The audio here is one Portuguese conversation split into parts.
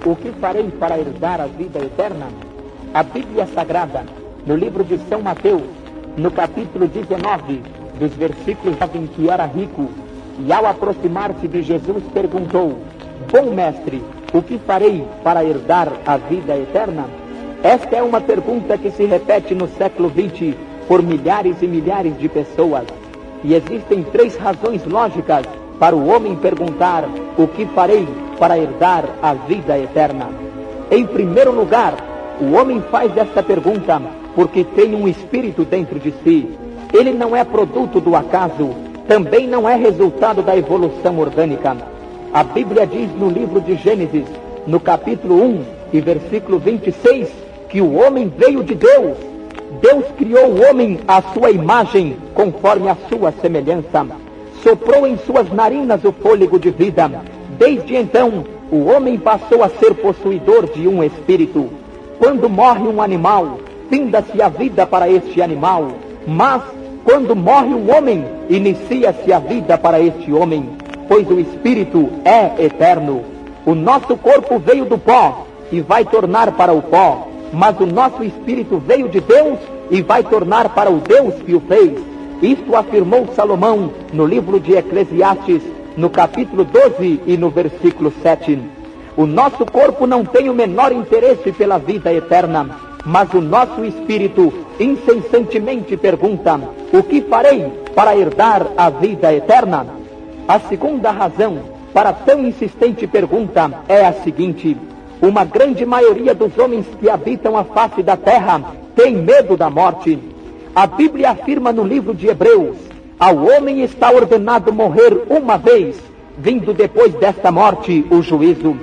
o que farei para herdar a vida eterna? A Bíblia Sagrada, no livro de São Mateus, no capítulo 19, dos versículos 9, em que era rico, e ao aproximar-se de Jesus perguntou: Bom mestre, o que farei para herdar a vida eterna? Esta é uma pergunta que se repete no século XX por milhares e milhares de pessoas. E existem 3 razões lógicas para o homem perguntar: o que farei para herdar a vida eterna? Em primeiro lugar, o homem faz esta pergunta porque tem um espírito dentro de si. Ele não é produto do acaso, também não é resultado da evolução orgânica. A Bíblia diz no livro de Gênesis, no capítulo 1 e versículo 26, que o homem veio de Deus. Deus criou o homem à sua imagem, conforme a sua semelhança. Soprou em suas narinas o fôlego de vida. Desde então, o homem passou a ser possuidor de um espírito. Quando morre um animal, finda-se a vida para este animal. Mas, quando morre um homem, inicia-se a vida para este homem, pois o espírito é eterno. O nosso corpo veio do pó e vai tornar para o pó, mas o nosso espírito veio de Deus e vai tornar para o Deus que o fez. Isto afirmou Salomão no livro de Eclesiastes, no capítulo 12 e no versículo 7. O nosso corpo não tem o menor interesse pela vida eterna, mas o nosso espírito incessantemente pergunta: o que farei para herdar a vida eterna? A segunda razão para tão insistente pergunta é a seguinte: uma grande maioria dos homens que habitam a face da terra tem medo da morte. A Bíblia afirma no livro de Hebreus: ao homem está ordenado morrer uma vez, vindo depois desta morte o juízo.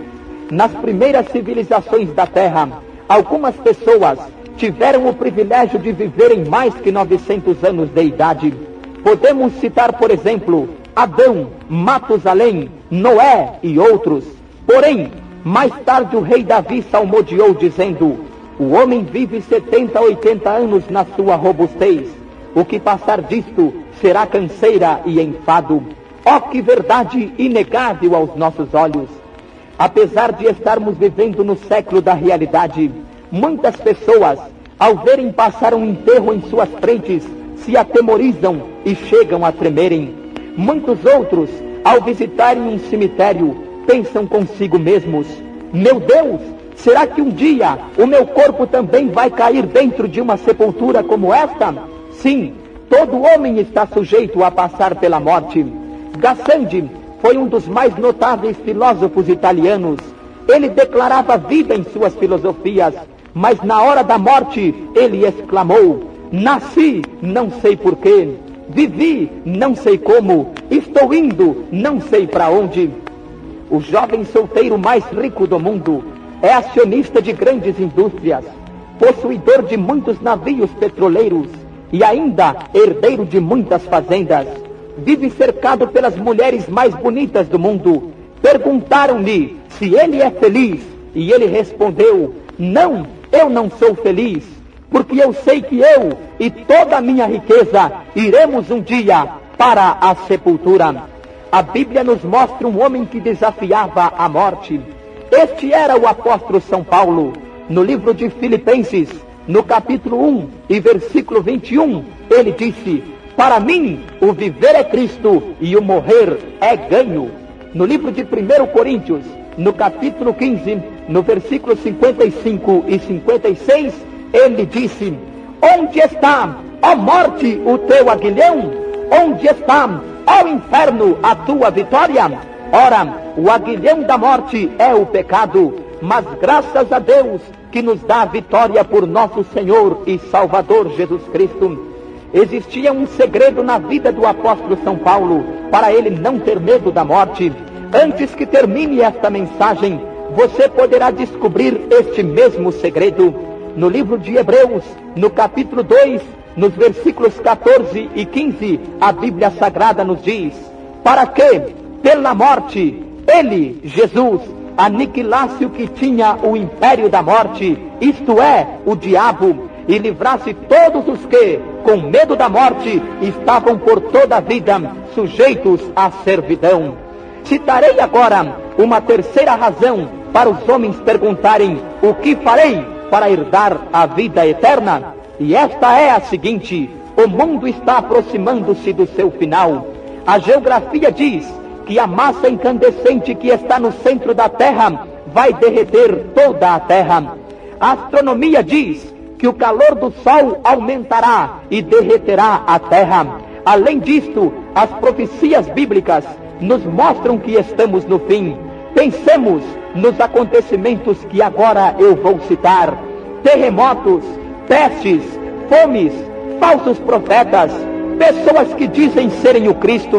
Nas primeiras civilizações da terra, algumas pessoas tiveram o privilégio de viverem mais que 900 anos de idade. Podemos citar, por exemplo, Adão, Matusalém, Noé e outros. Porém, mais tarde o rei Davi salmodiou dizendo: o homem vive 70 a 80 anos na sua robustez. O que passar disto será canseira e enfado. Ó, que verdade inegável aos nossos olhos! Apesar de estarmos vivendo no século da realidade, muitas pessoas, ao verem passar um enterro em suas frentes, se atemorizam e chegam a tremerem. Muitos outros, ao visitarem um cemitério, pensam consigo mesmos: meu Deus, será que um dia o meu corpo também vai cair dentro de uma sepultura como esta? Sim, todo homem está sujeito a passar pela morte. Gassendi foi um dos mais notáveis filósofos italianos. Ele declarava vida em suas filosofias, mas na hora da morte ele exclamou: nasci, não sei porquê. Vivi, não sei como. Estou indo, não sei para onde. O jovem solteiro mais rico do mundo é acionista de grandes indústrias, possuidor de muitos navios petroleiros e ainda herdeiro de muitas fazendas. Vive cercado pelas mulheres mais bonitas do mundo. Perguntaram-lhe se ele é feliz e ele respondeu: não, eu não sou feliz, porque eu sei que eu e toda a minha riqueza iremos um dia para a sepultura. A Bíblia nos mostra um homem que desafiava a morte. Este era o apóstolo São Paulo. No livro de Filipenses, no capítulo 1 e versículo 21, ele disse: para mim o viver é Cristo e o morrer é ganho. No livro de 1 Coríntios, no capítulo 15, no versículo 55 e 56, ele disse: onde está, ó morte, o teu aguilhão? Onde está, ó inferno, a tua vitória? Ora, o aguilhão da morte é o pecado, mas graças a Deus que nos dá a vitória por nosso Senhor e Salvador Jesus Cristo. Existia um segredo na vida do apóstolo São Paulo para ele não ter medo da morte. Antes que termine esta mensagem, você poderá descobrir este mesmo segredo. No livro de Hebreus, no capítulo 2, nos versículos 14 e 15, a Bíblia Sagrada nos diz: para que, pela morte, ele, Jesus, aniquilasse o que tinha o império da morte, isto é, o diabo, e livrasse todos os que, com medo da morte, estavam por toda a vida sujeitos à servidão. Citarei agora uma terceira razão para os homens perguntarem: o que farei para herdar a vida eterna? E esta é a seguinte: o mundo está aproximando-se do seu final. A geografia diz que a massa incandescente que está no centro da Terra vai derreter toda a Terra. A astronomia diz que o calor do Sol aumentará e derreterá a Terra. Além disto, as profecias bíblicas nos mostram que estamos no fim. Pensemos nos acontecimentos que agora eu vou citar: terremotos, pestes, fomes, falsos profetas, pessoas que dizem serem o Cristo,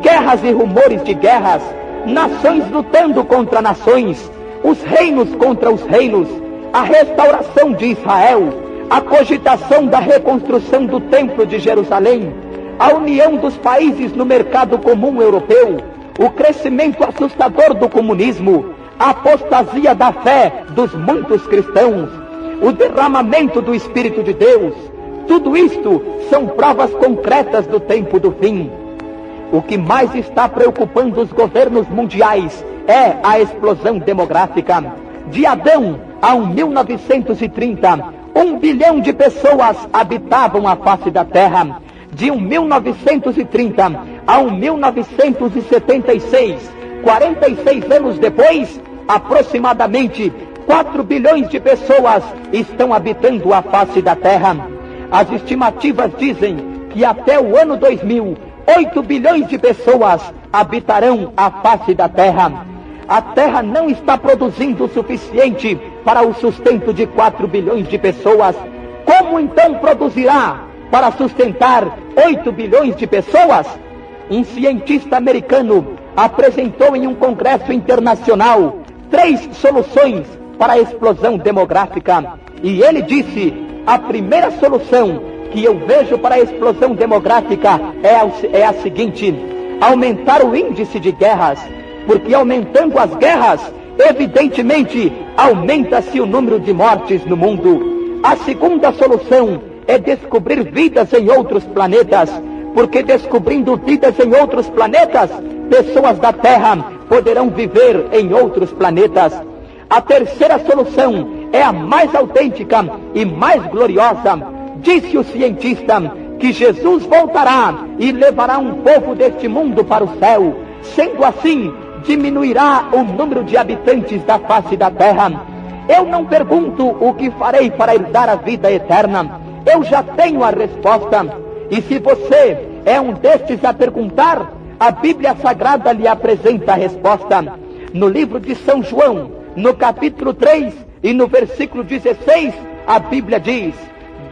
guerras e rumores de guerras, nações lutando contra nações, os reinos contra os reinos, a restauração de Israel, a cogitação da reconstrução do Templo de Jerusalém, a união dos países no mercado comum europeu, o crescimento assustador do comunismo, a apostasia da fé dos muitos cristãos, o derramamento do Espírito de Deus. Tudo isto são provas concretas do tempo do fim. O que mais está preocupando os governos mundiais é a explosão demográfica. De Adão a 1930, 1 bilhão de pessoas habitavam a face da Terra. De 1930 a 1976, 46 anos depois, aproximadamente 4 bilhões de pessoas estão habitando a face da Terra. As estimativas dizem que até o ano 2000, 8 bilhões de pessoas habitarão a face da Terra. A Terra não está produzindo o suficiente para o sustento de 4 bilhões de pessoas. Como então produzirá para sustentar 8 bilhões de pessoas? Um cientista americano apresentou em um congresso internacional 3 soluções para a explosão demográfica. E ele disse: a primeira solução que eu vejo para a explosão demográfica é a seguinte: aumentar o índice de guerras, porque aumentando as guerras, evidentemente, aumenta-se o número de mortes no mundo. A segunda solução é descobrir vidas em outros planetas, porque descobrindo vidas em outros planetas, pessoas da Terra poderão viver em outros planetas. A terceira solução é a mais autêntica e mais gloriosa. Disse o cientista que Jesus voltará e levará um povo deste mundo para o céu. Sendo assim, diminuirá o número de habitantes da face da Terra. Eu não pergunto o que farei para herdar a vida eterna. Eu já tenho a resposta. E se você é um destes a perguntar, a Bíblia Sagrada lhe apresenta a resposta. No livro de São João, no capítulo 3 e no versículo 16, a Bíblia diz: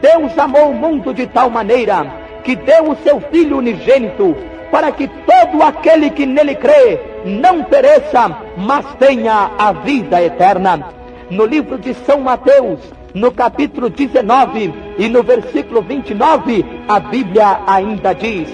Deus amou o mundo de tal maneira que deu o seu Filho unigênito, para que todo aquele que nele crê não pereça, mas tenha a vida eterna. No livro de São Mateus, no capítulo 19 e no versículo 29, a Bíblia ainda diz: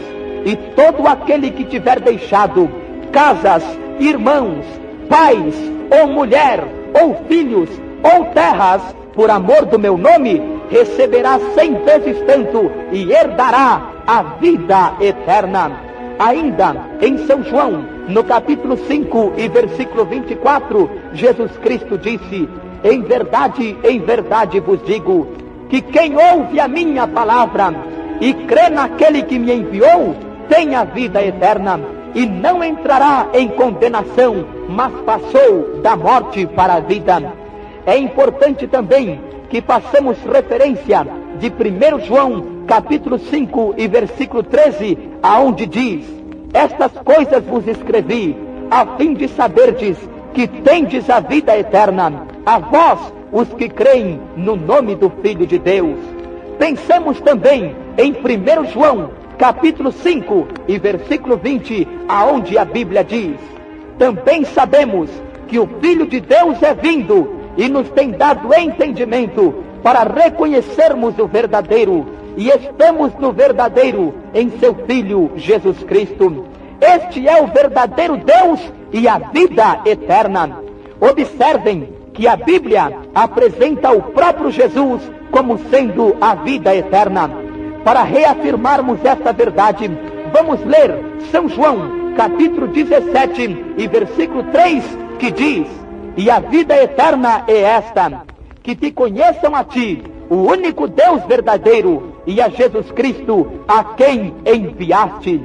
e todo aquele que tiver deixado casas, irmãos, pais, ou mulher, ou filhos, ou terras, por amor do meu nome, receberá 100 vezes tanto e herdará a vida eterna. Ainda em São João, no capítulo 5 e versículo 24, Jesus Cristo disse: em verdade vos digo, que quem ouve a minha palavra e crê naquele que me enviou, tem a vida eterna, e não entrará em condenação, mas passou da morte para a vida. É importante também que façamos referência de 1 João, capítulo 5 e versículo 13, aonde diz: estas coisas vos escrevi, a fim de saberdes que tendes a vida eterna, a vós, os que creem no nome do Filho de Deus. Pensemos também em 1 João, capítulo 5 e versículo 20, aonde a Bíblia diz: também sabemos que o Filho de Deus é vindo e nos tem dado entendimento para reconhecermos o verdadeiro, e estamos no verdadeiro em seu Filho Jesus Cristo. Este é o verdadeiro Deus e a vida eterna. Observem que a Bíblia apresenta o próprio Jesus como sendo a vida eterna. Para reafirmarmos esta verdade, vamos ler São João, capítulo 17 e versículo 3, que diz: E a vida eterna é esta: que te conheçam a ti, o único Deus verdadeiro, e a Jesus Cristo, a quem enviaste.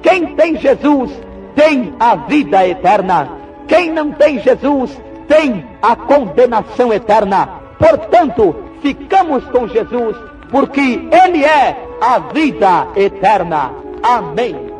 Quem tem Jesus tem a vida eterna. Quem não tem Jesus tem a condenação eterna. Portanto, ficamos com Jesus, porque Ele é a vida eterna. Amém.